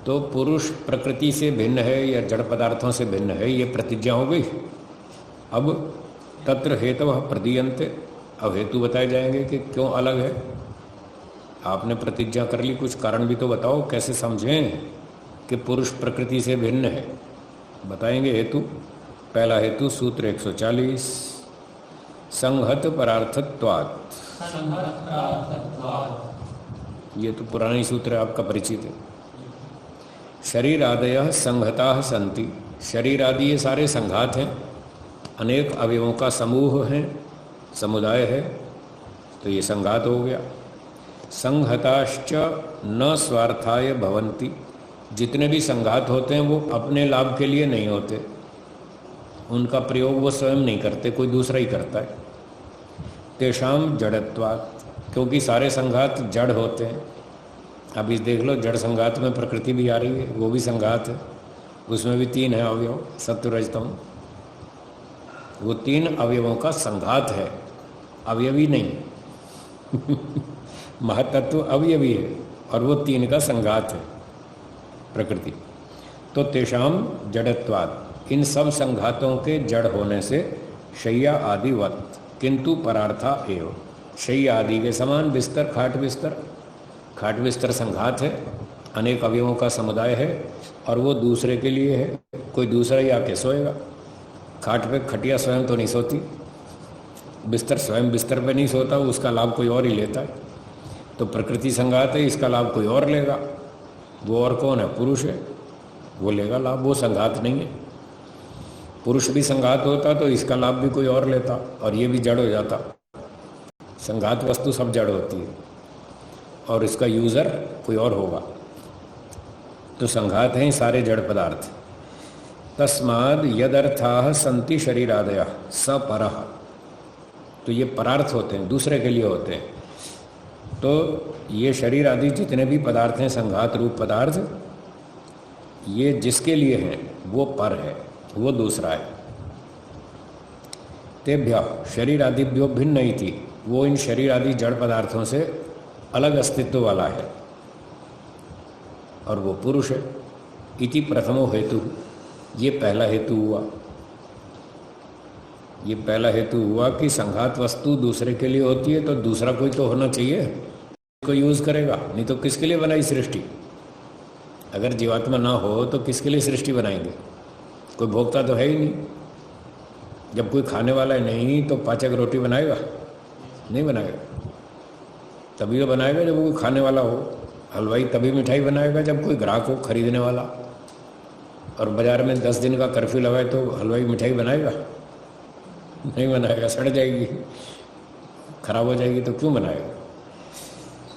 तो पुरुष प्रकृति से भिन्न है या जड़ पदार्थों से भिन्न है, ये प्रतिज्ञा हो गई। अब तत्र हेतवः प्रदीयन्ते, अब हेतु बताए जाएंगे कि क्यों अलग है। आपने प्रतिज्ञा कर ली, कुछ कारण भी तो बताओ, कैसे समझें कि पुरुष प्रकृति से भिन्न है। बताएंगे हेतु। पहला हेतु सूत्र 140, संहत परार्थत्वात्। ये तो पुरानी सूत्र है, आपका परिचित है। शरीर आदयः संहताः सन्ति, शरीर आदि ये सारे संघात हैं, अनेक अवयवों का समूह है, समुदाय है, तो ये संघात हो गया। संहताश्च न स्वार्थाय भवन्ति, जितने भी संघात होते हैं वो अपने लाभ के लिए नहीं होते, उनका प्रयोग वो स्वयं नहीं करते, कोई दूसरा ही करता है। तेषाम जड़त्वात्, क्योंकि सारे संघात जड़ होते हैं। अब इस देख लो, जड़ संघात में प्रकृति भी आ रही है, वो भी संघात है, उसमें भी 3 है अवयव, सत्व रज तम। वो 3 अवयवों का संघात है, अवयवी नहीं। महतत्व अवयवी है और वो 3 का संघात है प्रकृति। तो तेषाम जड़त्वात्, इन सब संघातों के जड़ होने से शय्या आदिवत, किंतु परार्था एव, शय्या आदि के समान बिस्तर, खाट बिस्तर, खाट बिस्तर संघात है, अनेक अवयवों का समुदाय है और वो दूसरे के लिए है, कोई दूसरा ही आके सोएगा। खाट पे खटिया स्वयं तो नहीं सोती, बिस्तर स्वयं बिस्तर पे नहीं सोता, उसका लाभ कोई और ही लेता है। तो प्रकृति संघात है, इसका लाभ कोई और लेगा। वो और कौन है? पुरुष है, वो लेगा लाभ, वो संघात नहीं है। पुरुष भी संघात होता तो इसका लाभ भी कोई और लेता और ये भी जड़ हो जाता। संघात वस्तु सब जड़ होती है और इसका यूज़र कोई और होगा। तो संघात हैं सारे जड़ पदार्थ। तस्माद् यदर्थाः सन्ति शरीरादयः स परः, तो ये परार्थ होते हैं, दूसरे के लिए होते हैं। तो ये शरीर आदि जितने भी पदार्थ हैं, संघात रूप पदार्थ, ये जिसके लिए हैं वो पर है, वो दूसरा है। तेभ्य शरीर आदिभ्यो भिन्न ही थी, वो इन शरीर आदि जड़ पदार्थों से अलग अस्तित्व वाला है और वो पुरुष है। इति प्रथमो हेतु, ये पहला हेतु हुआ। ये पहला हेतु हुआ कि संघात वस्तु दूसरे के लिए होती है तो दूसरा कोई तो होना चाहिए, कोई यूज़ करेगा, नहीं तो किसके लिए बनाई सृष्टि? अगर जीवात्मा ना हो तो किसके लिए सृष्टि बनाएंगे? कोई भोक्ता तो है ही नहीं। जब कोई खाने वाला नहीं तो पाचक रोटी बनाएगा? नहीं बनाएगा। तभी तो बनाएगा जब कोई खाने वाला हो। हलवाई तभी मिठाई बनाएगा जब कोई ग्राहक हो खरीदने वाला। और बाज़ार में 10 दिन का कर्फ्यू लगाए तो हलवाई मिठाई बनाएगा? नहीं बनाएगा, सड़ जाएगी, खराब हो जाएगी, तो क्यों बनाएगा?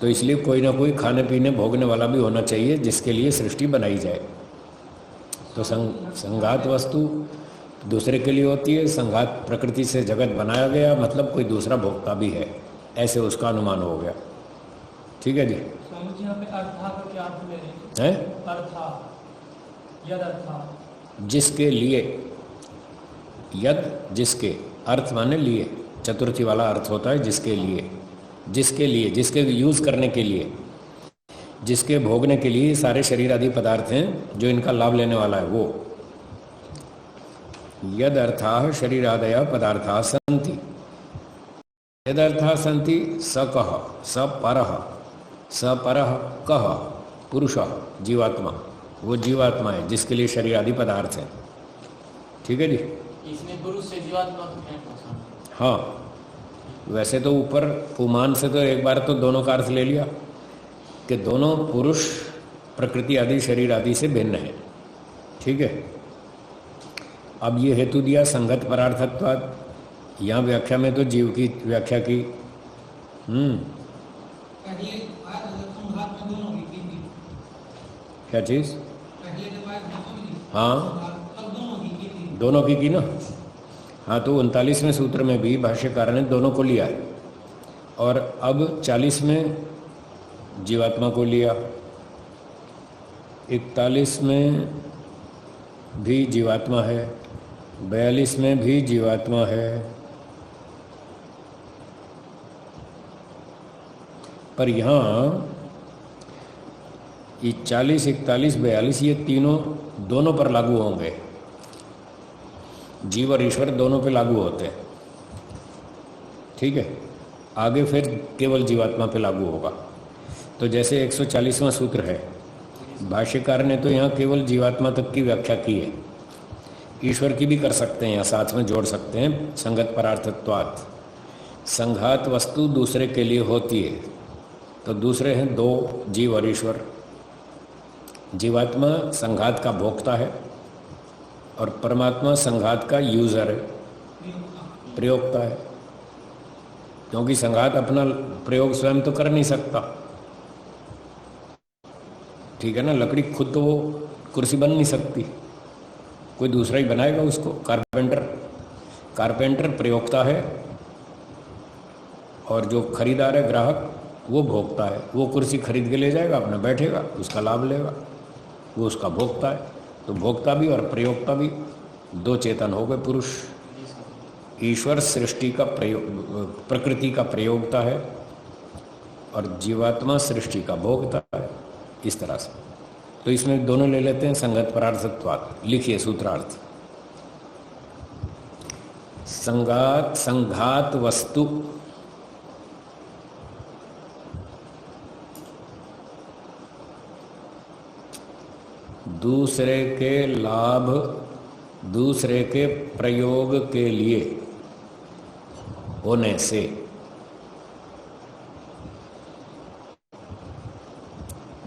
तो इसलिए कोई ना कोई खाने पीने भोगने वाला भी होना चाहिए जिसके लिए सृष्टि बनाई जाए। तो संघात वस्तु दूसरे के लिए होती है, संघात प्रकृति से जगत बनाया गया, मतलब कोई दूसरा भोक्ता भी है, ऐसे उसका अनुमान हो गया। ठीक है जी। हैं? जिसके लिए, यद जिसके, अर्थ माने लिए, चतुर्थी वाला अर्थ होता है जिसके लिए, जिसके लिए, जिसके यूज करने के लिए, जिसके भोगने के लिए सारे शरीर आदि पदार्थ हैं, जो इनका लाभ लेने वाला है वो। यद अर्थाः शरीरादयः पदार्थाः सन्ति, यद अर्थाः सन्ति स कः, स परः, स परः कः, पुरुषः, जीवात्मा, वो जीवात्मा है जिसके लिए शरीर आदि पदार्थ हैं। ठीक है जी। इसमें पुरुष से जीवात्मा हाँ, वैसे तो ऊपर पुमान से तो एक बार तो दोनों का अर्थ ले लिया कि दोनों पुरुष प्रकृति आदि शरीर आदि से भिन्न है। ठीक है। अब ये हेतु दिया संगत परार्थत्वात्, यहाँ व्याख्या में तो जीव की व्याख्या की। क्या चीज? हाँ, दोनों की ना। हाँ, तो 39वें सूत्र में भी भाष्यकार ने दोनों को लिया है और अब 40 में जीवात्मा को लिया, 41 में भी जीवात्मा है, 42 में भी जीवात्मा है। पर यहाँ ये 40, 41, 42 ये तीनों दोनों पर लागू होंगे। जीव और ईश्वर दोनों पे लागू होते हैं। ठीक है, आगे फिर केवल जीवात्मा पे लागू होगा। तो जैसे 140वां सूत्र है, भाष्यकार ने तो यहाँ केवल जीवात्मा तक की व्याख्या की है, ईश्वर की भी कर सकते हैं या साथ में जोड़ सकते हैं। संगत परार्थत्वात्, संघात वस्तु दूसरे के लिए होती है, तो दूसरे हैं दो, जीव और ईश्वर। जीवात्मा संघात का भोक्ता है और परमात्मा संघात का यूजर है, प्रयोक्ता है। क्योंकि संघात अपना प्रयोग स्वयं तो कर नहीं सकता, ठीक है ना। लकड़ी खुद तो वो कुर्सी बन नहीं सकती, कोई दूसरा ही बनाएगा उसको। कारपेंटर प्रयोक्ता है और जो खरीदार है, ग्राहक, वो भोक्ता है। वो कुर्सी खरीद के ले जाएगा, अपना बैठेगा, उसका लाभ लेगा, वो उसका भोक्ता है। तो भोक्ता भी और प्रयोक्ता भी दो चेतन हो गए पुरुष। ईश्वर सृष्टि का प्रयोग, प्रकृति का प्रयोक्ता है और जीवात्मा सृष्टि का भोक्ता है, इस तरह से। तो इसमें दोनों ले लेते हैं संगत परार्थत्वात्। लिखिए सूत्रार्थ। संघात वस्तु दूसरे के लाभ, दूसरे के प्रयोग के लिए होने से,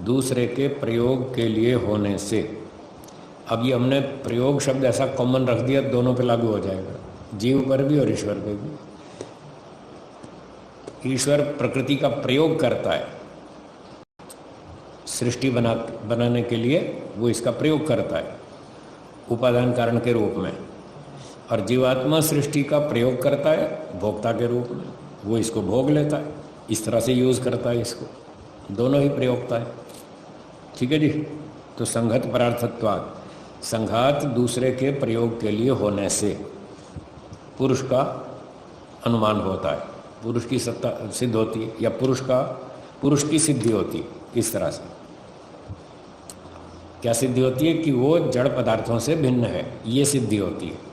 दूसरे के प्रयोग के लिए होने से। अब ये हमने प्रयोग शब्द ऐसा कॉमन रख दिया, दोनों पे लागू हो जाएगा, जीव पर भी और ईश्वर पे भी। ईश्वर प्रकृति का प्रयोग करता है, सृष्टि बनाने के लिए वो इसका प्रयोग करता है उपादान कारण के रूप में, और जीवात्मा सृष्टि का प्रयोग करता है भोक्ता के रूप में, वो इसको भोग लेता है, इस तरह से यूज करता है इसको। दोनों ही प्रयोगता है, ठीक है जी। तो संघत परार्थत्वात्, संघात दूसरे के प्रयोग के लिए होने से पुरुष का अनुमान होता है, पुरुष की सत्ता सिद्ध होती है, या पुरुष की सिद्धि होती है। इस तरह से क्या सिद्धि होती है कि वो जड़ पदार्थों से भिन्न है, ये सिद्धि होती है।